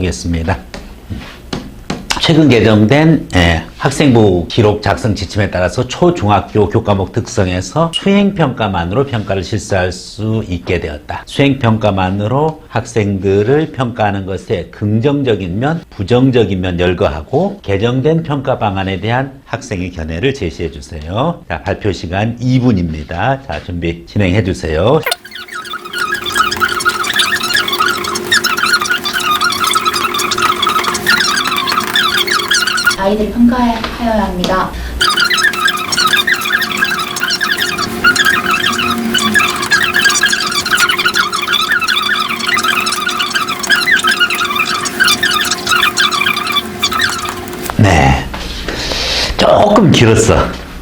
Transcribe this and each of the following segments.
보겠습니다. 최근 개정된 학생부 기록 작성 지침에 따라서 초중학교 교과목 특성에서 수행평가만으로 평가를 실시할 수 있게 되었다. 수행평가만으로 학생들을 평가하는 것에 긍정적인 면, 부정적인 면 열거하고 개정된 평가 방안에 대한 학생의 견해를 제시해 주세요. 자, 발표 시간 2분입니다. 자, 준비 진행해 주세요. 아이들을 평가하여야 합니다. 네. 조금 길었어.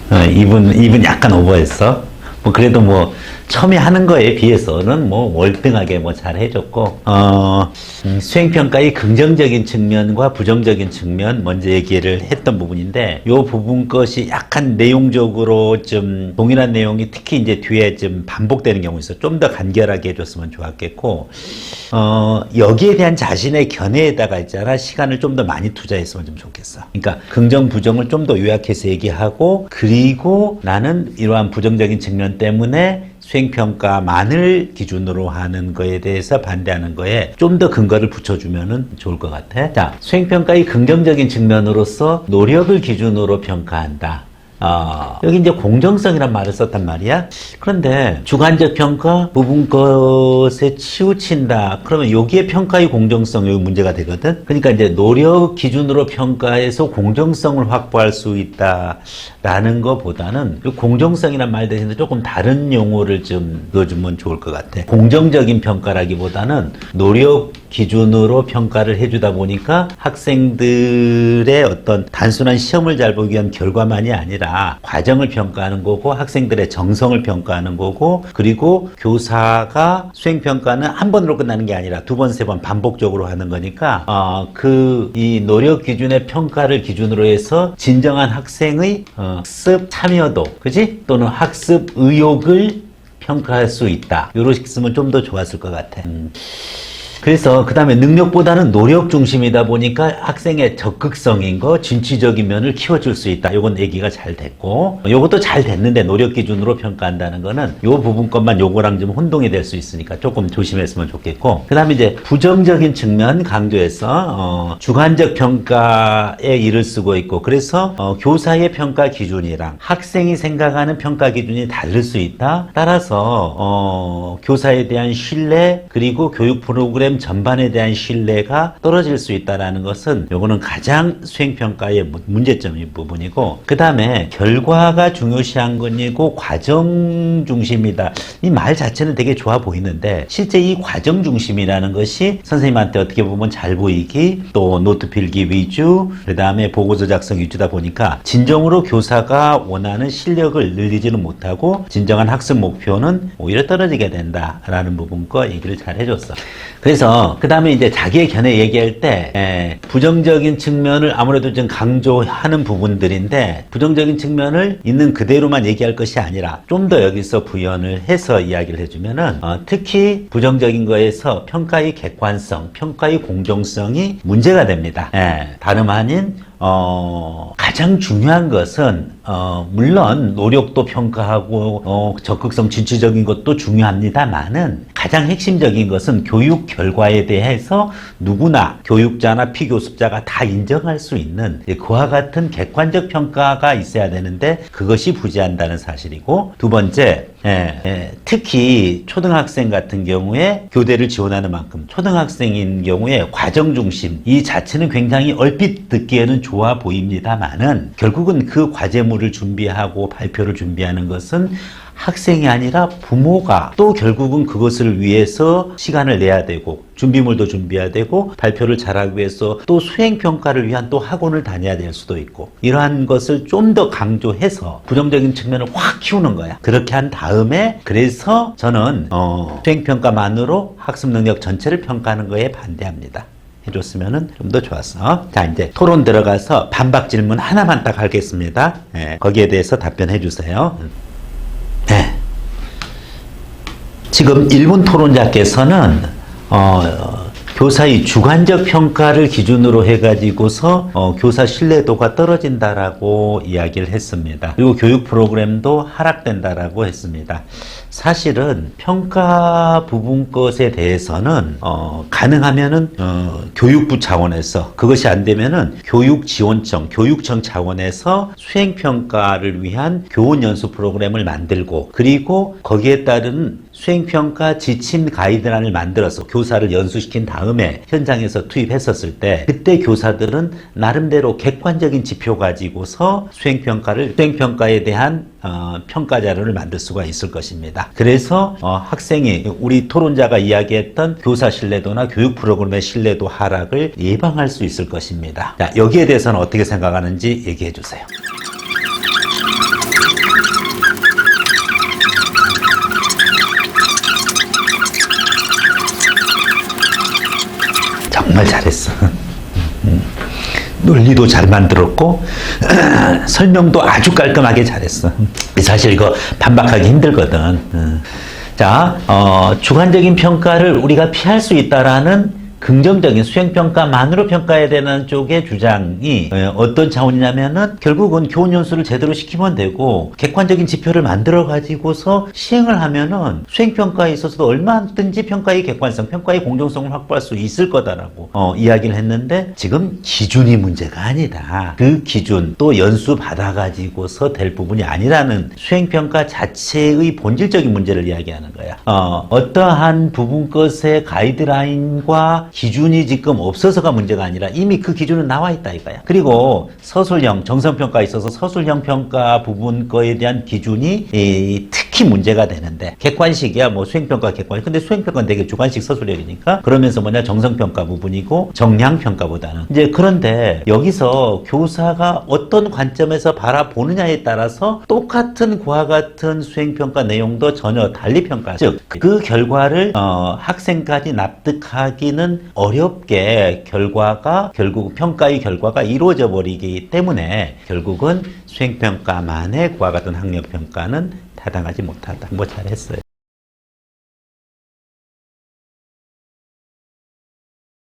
2분 약간 오버했어. 그래도 처음에 하는 거에 비해서는 월등하게 잘 해줬고, 수행평가의 긍정적인 측면과 부정적인 측면 먼저 얘기를 했던 부분인데, 요 부분 것이 약간 내용적으로 좀 동일한 내용이 특히 이제 뒤에 좀 반복되는 경우 있어. 좀 더 간결하게 해줬으면 좋았겠고, 여기에 대한 자신의 견해에다가 있잖아. 시간을 좀 더 많이 투자했으면 좀 좋겠어. 그러니까 긍정, 부정을 좀 더 요약해서 얘기하고, 그리고 나는 이러한 부정적인 측면 때문에 수행평가만을 기준으로 하는 거에 대해서 반대하는 거에 좀 더 근거를 붙여주면 좋을 것 같아. 자, 수행평가의 긍정적인 측면으로서 노력을 기준으로 평가한다. 여기 이제 공정성이란 말을 썼단 말이야. 그런데 주관적 평가, 부분 것에 치우친다. 그러면 여기에 평가의 공정성, 여기 문제가 되거든. 그러니까 이제 노력 기준으로 평가해서 공정성을 확보할 수 있다라는 것보다는 이 공정성이란 말 대신에 조금 다른 용어를 좀 넣어주면 좋을 것 같아. 공정적인 평가라기보다는 노력 기준으로 평가를 해주다 보니까 학생들의 어떤 단순한 시험을 잘 보기 위한 결과만이 아니라 과정을 평가하는 거고 학생들의 정성을 평가하는 거고 그리고 교사가 수행평가는 한 번으로 끝나는 게 아니라 두 번, 세 번 반복적으로 하는 거니까 이 노력 기준의 평가를 기준으로 해서 진정한 학생의 학습 참여도, 그지? 또는 학습 의욕을 평가할 수 있다. 이렇게 쓰면 좀 더 좋았을 것 같아. 그래서 그 다음에 능력보다는 노력 중심이다 보니까 학생의 적극성인 거, 진취적인 면을 키워줄 수 있다. 요건 얘기가 잘 됐고, 요것도 잘 됐는데 노력 기준으로 평가한다는 거는 요 부분 것만 요거랑 좀 혼동이 될 수 있으니까 조금 조심했으면 좋겠고, 그 다음에 이제 부정적인 측면 강조해서 주관적 평가에 일을 쓰고 있고, 그래서 교사의 평가 기준이랑 학생이 생각하는 평가 기준이 다를 수 있다. 따라서 교사에 대한 신뢰 그리고 교육 프로그램 전반에 대한 신뢰가 떨어질 수 있다는 것은 요거는 가장 수행평가의 문제점인 부분이고, 그 다음에 결과가 중요시한 것이고 과정 중심이다. 이 말 자체는 되게 좋아 보이는데 실제 이 과정 중심이라는 것이 선생님한테 어떻게 보면 잘 보이기, 또 노트 필기 위주, 그 다음에 보고서 작성 위주다 보니까 진정으로 교사가 원하는 실력을 늘리지는 못하고 진정한 학습 목표는 오히려 떨어지게 된다라는 부분 거 얘기를 잘 해줬어. 그래서 그 다음에 이제 자기의 견해 얘기할 때 부정적인 측면을 아무래도 좀 강조하는 부분들인데, 부정적인 측면을 있는 그대로만 얘기할 것이 아니라 좀 더 여기서 부연을 해서 이야기를 해주면은 특히 부정적인 거에서 평가의 객관성, 평가의 공정성이 문제가 됩니다. 다름 아닌 가장 중요한 것은 물론 노력도 평가하고 적극성, 진취적인 것도 중요합니다만은 가장 핵심적인 것은 교육 결과에 대해서 누구나 교육자나 피교습자가 다 인정할 수 있는 그와 같은 객관적 평가가 있어야 되는데 그것이 부재한다는 사실이고, 두 번째, 특히 초등학생 같은 경우에 교대를 지원하는 만큼 초등학생인 경우에 과정 중심 이 자체는 굉장히 얼핏 듣기에는 좋아 보입니다만은 결국은 그 과제물을 준비하고 발표를 준비하는 것은 학생이 아니라 부모가 또 결국은 그것을 위해서 시간을 내야 되고 준비물도 준비해야 되고 발표를 잘하기 위해서 또 수행평가를 위한 또 학원을 다녀야 될 수도 있고, 이러한 것을 좀 더 강조해서 부정적인 측면을 확 키우는 거야. 그렇게 한 다음에 그래서 저는 수행평가만으로 학습 능력 전체를 평가하는 거에 반대합니다. 해줬으면 좀 더 좋았어. 자, 이제 토론 들어가서 반박 질문 하나만 딱 하겠습니다. 거기에 대해서 답변해 주세요. 지금 1분 토론자께서는 교사의 주관적 평가를 기준으로 해가지고서 교사 신뢰도가 떨어진다라고 이야기를 했습니다. 그리고 교육 프로그램도 하락된다라고 했습니다. 사실은 평가 부분 것에 대해서는 가능하면은 교육부 차원에서, 그것이 안 되면은 교육지원청, 교육청 차원에서 수행평가를 위한 교원 연수 프로그램을 만들고, 그리고 거기에 따른 수행평가 지침 가이드라인을 만들어서 교사를 연수시킨 다음에 현장에서 투입했었을 때, 그때 교사들은 나름대로 객관적인 지표 가지고서 수행평가에 대한 평가 자료를 만들 수가 있을 것입니다. 그래서 학생이, 우리 토론자가 이야기했던 교사 신뢰도나 교육 프로그램의 신뢰도 하락을 예방할 수 있을 것입니다. 자, 여기에 대해서는 어떻게 생각하는지 얘기해 주세요. 정말 잘했어. 논리도 잘 만들었고 설명도 아주 깔끔하게 잘했어. 사실 이거 반박하기 힘들거든. 자, 주관적인 평가를 우리가 피할 수 있다라는 긍정적인 수행평가만으로 평가해야 되는 쪽의 주장이 어떤 차원이냐면은 결국은 교원 연수를 제대로 시키면 되고 객관적인 지표를 만들어 가지고서 시행을 하면은 수행평가에 있어서도 얼마든지 평가의 객관성, 평가의 공정성을 확보할 수 있을 거다라고 이야기를 했는데, 지금 기준이 문제가 아니다. 그 기준 또 연수 받아 가지고서 될 부분이 아니라는 수행평가 자체의 본질적인 문제를 이야기하는 거야. 어떠한 부분 것의 가이드라인과 기준이 지금 없어서가 문제가 아니라 이미 그 기준은 나와 있다 이거야. 그리고 서술형, 정성평가에 있어서 서술형 평가 부분 거에 대한 기준이 특히 문제가 되는데, 객관식이야 뭐 수행평가 객관식. 근데 수행평가는 되게 주관식 서술형이니까 그러면서 뭐냐, 정성평가 부분이고 정량평가보다는 이제. 그런데 여기서 교사가 어떤 관점에서 바라보느냐에 따라서 똑같은 그와 같은 수행평가 내용도 전혀 달리 평가, 즉 그 결과를 학생까지 납득하기는 어렵게 결국 평가의 결과가 이루어져 버리기 때문에 결국은 수행평가만의 그와 같은 학력평가는 타당하지 못하다. 뭐 잘했어요.